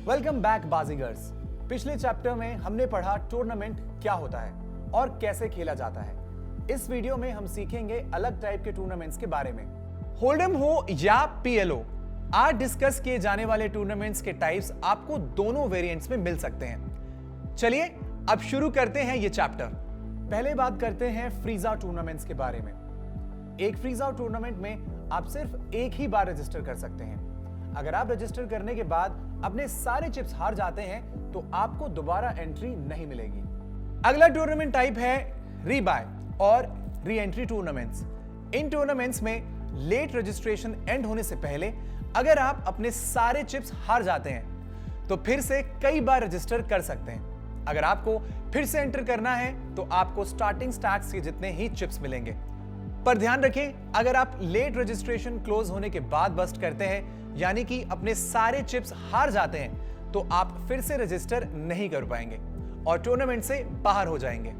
Welcome back बाजीगर्स। पिछले chapter में हमने पढ़ा टूर्नामेंट क्या होता है और कैसे खेला जाता है। इस वीडियो में हम सीखेंगे अलग टाइप के टूर्नामेंट्स के बारे में। होल्डम हो या पीएलओ, आज डिस्कस किए जाने वाले टूर्नामेंट्स के टाइप्स आपको दोनों वेरिएंट्स में मिल सकते हैं। चलिए अब शुरू करते हैं ये चैप्टर। पहले बात करते हैं फ्रीज आउट टूर्नामेंट्स के बारे में। एक फ्रीज आउट टूर्नामेंट में आप सिर्फ एक ही बार रजिस्टर कर सकते हैं। अगर आप रजिस्टर करने के बाद अपने सारे चिप्स हार जाते हैं तो आपको दोबारा एंट्री नहीं मिलेगी। अगला टूर्नामेंट टाइप है रीबाय और री एंट्री टूर्नामेंट्स। इन टूर्नामेंट्स में लेट रजिस्ट्रेशन एंड होने से पहले अगर आप अपने सारे चिप्स हार जाते हैं तो फिर से कई बार रजिस्टर कर सकते हैं। अगर आपको फिर से एंटर करना है तो आपको स्टार्टिंग स्टैक्स के जितने ही चिप्स मिलेंगे। पर ध्यान रखें, अगर आप लेट रजिस्ट्रेशन क्लोज होने के बाद बस्ट करते हैं, यानी कि अपने सारे चिप्स हार जाते हैं, तो आप फिर से रजिस्टर नहीं कर पाएंगे और टूर्नामेंट से बाहर हो जाएंगे।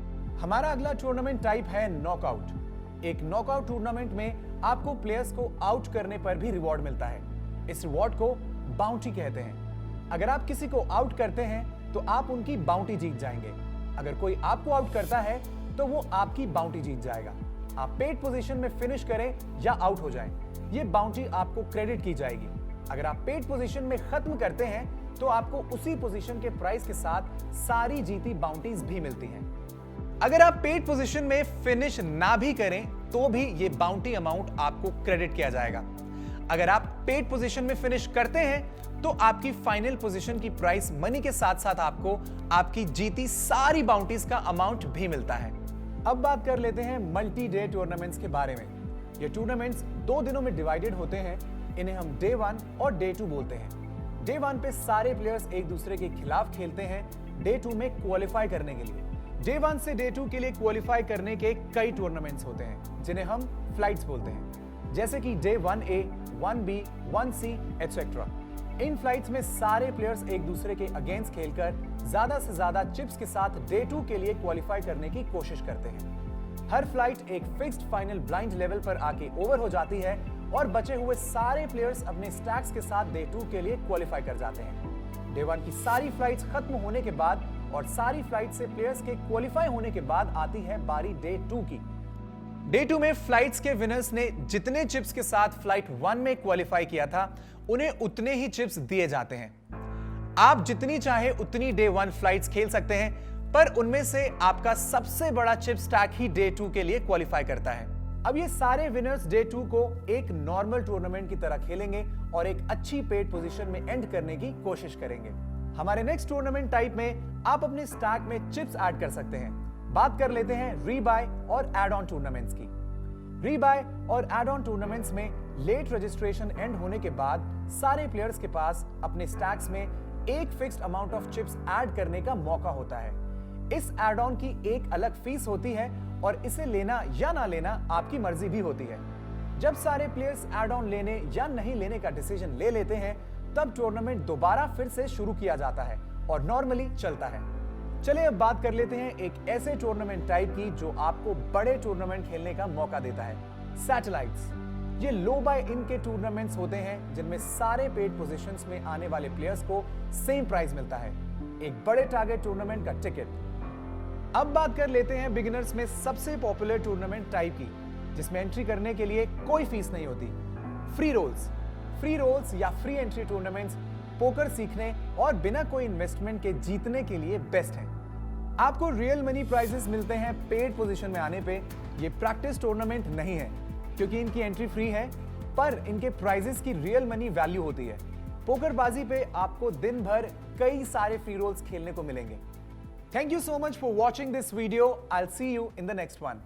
हमारा अगला टूर्नामेंट टाइप है नॉकआउट। एक नॉकआउट टूर्नामेंट में आपको प्लेयर्स को आउट करने पर भी रिवॉर्ड मिलता है। इस रिवॉर्ड को बाउंटी कहते हैं। अगर आप किसी को आउट करते हैं तो आप उनकी बाउंटी जीत जाएंगे। अगर कोई आपको आउट करता है तो वो आपकी बाउंटी जीत जाएगा। आप पेड पोजीशन में फिनिश करें या आउट हो जाएं, ये बाउंटी आपको क्रेडिट की जाएगी। अगर आप पेड पोजीशन में खत्म करते हैं तो आपको उसी पोजीशन के प्राइस के साथ सारी जीती बाउंटीज भी मिलती हैं। अगर आप पेड पोजीशन में फिनिश ना भी करें तो भी ये बाउंटी अमाउंट आपको क्रेडिट किया जाएगा। अगर आप पेड पोजीशन में फिनिश करते हैं तो आपकी फाइनल पोजीशन की प्राइस मनी के साथ साथ आपको आपकी जीती सारी बाउंटीज का अमाउंट भी मिलता है। अब बात कर लेते हैं मल्टी डे टूर्नामेंट्स के बारे में। ये टूर्नामेंट्स 2 दिनों में डिवाइडेड होते हैं। इन्हें हम डे 1 और डे 2 बोलते हैं। डे 1 पे सारे प्लेयर्स एक दूसरे के खिलाफ खेलते हैं डे 2 में क्वालिफाई करने के लिए। डे 1 से डे 2 के लिए क्वालिफाई करने के कई टूर्नामेंट्स होते हैं जिन्हें हम फ्लाइट्स बोलते हैं, जैसे कि day 1A, 1B, 1C etcetera. इन फ्लाइट्स में सारे प्लेयर्स एक दूसरे के अगेंस्ट खेलकर ज्यादा से ज्यादा चिप्स के साथ डे 2 के लिए क्वालिफाई करने की कोशिश करते हैं। हर फ्लाइट एक फिक्स्ड फाइनल ब्लाइंड लेवल पर आके ओवर हो जाती है और बचे हुए सारे प्लेयर्स अपने स्टैक्स के साथ डे 2 के लिए क्वालिफाई कर जाते हैं। डे 1 की सारी फ्लाइट्स खत्म होने के बाद और सारी फ्लाइट से प्लेयर्स के क्वालिफाई होने के बाद आती है बारी डे 2 की। डे 2 में फ्लाइट्स के विनर्स ने जितने चिप्स के साथ फ्लाइट 1 में क्वालिफाई किया था उन्हें उतने ही चिप्स दिए जाते हैं। आप जितनी चाहे उतनी डे 1 फ्लाइट्स खेल सकते हैं, पर उनमें से आपका सबसे बड़ा चिप स्टैक ही डे 2 के लिए क्वालिफाई करता है। अब ये सारे विनर्स डे 2 को एक नॉर्मल टूर्नामेंट की तरह खेलेंगे और एक अच्छी पेड पोजीशन में एंड करने की कोशिश करेंगे। हमारे नेक्स्ट टूर्नामेंट टाइप में आप अपने स्टैक में चिप्स ऐड कर सकते हैं। बात कर लेते हैं रीबाय और एड ऑन टूर्नामेंट्स की। रीबाय और एड ऑन टूर्नामेंट्स में लेट रजिस्ट्रेशन एंड होने के बाद सारे प्लेयर्स के पास अपने स्टैक्स में एक fixed amount of chips add करने का मौका होता है। इस एड ऑन की एक अलग फीस होती है और इसे लेना या ना लेना आपकी मर्जी भी होती है। जब सारे प्लेयर्स एड ऑन लेने या नहीं लेने का डिसीजन ले लेते हैं तब टूर्नामेंट दोबारा फिर से शुरू किया जाता है और नॉर्मली चलता है। चलिए अब बात कर लेते हैं एक ऐसे टूर्नामेंट टाइप की जो आपको बड़े टूर्नामेंट खेलने का मौका देता है, सैटेलाइट्स। ये लो बाय इन के टूर्नामेंट्स होते हैं जिनमें सारे पेड पोजीशंस में आने वाले प्लेयर्स को सेम प्राइस मिलता है, एक बड़े टारगेट टूर्नामेंट का टिकट। अब बात कर लेते हैं बिगिनर्स में सबसे पॉपुलर टूर्नामेंट टाइप की, जिसमें एंट्री करने के लिए कोई फीस नहीं होती, फ्री रोल्स। फ्री रोल्स या फ्री एंट्री टूर्नामेंट्स पोकर सीखने और बिना कोई इन्वेस्टमेंट के जीतने के लिए बेस्ट हैं। आपको रियल मनी प्राइजेस मिलते हैं पेड पोजीशन में आने पे। ये प्रैक्टिस टूर्नामेंट नहीं है क्योंकि इनकी एंट्री फ्री है, पर इनके प्राइजेस की रियल मनी वैल्यू होती है। पोकरबाजी पे आपको दिन भर कई सारे फ्री रोल्स खेलने को मिलेंगे। Thank you so much for watching this video. I will see you in the next one.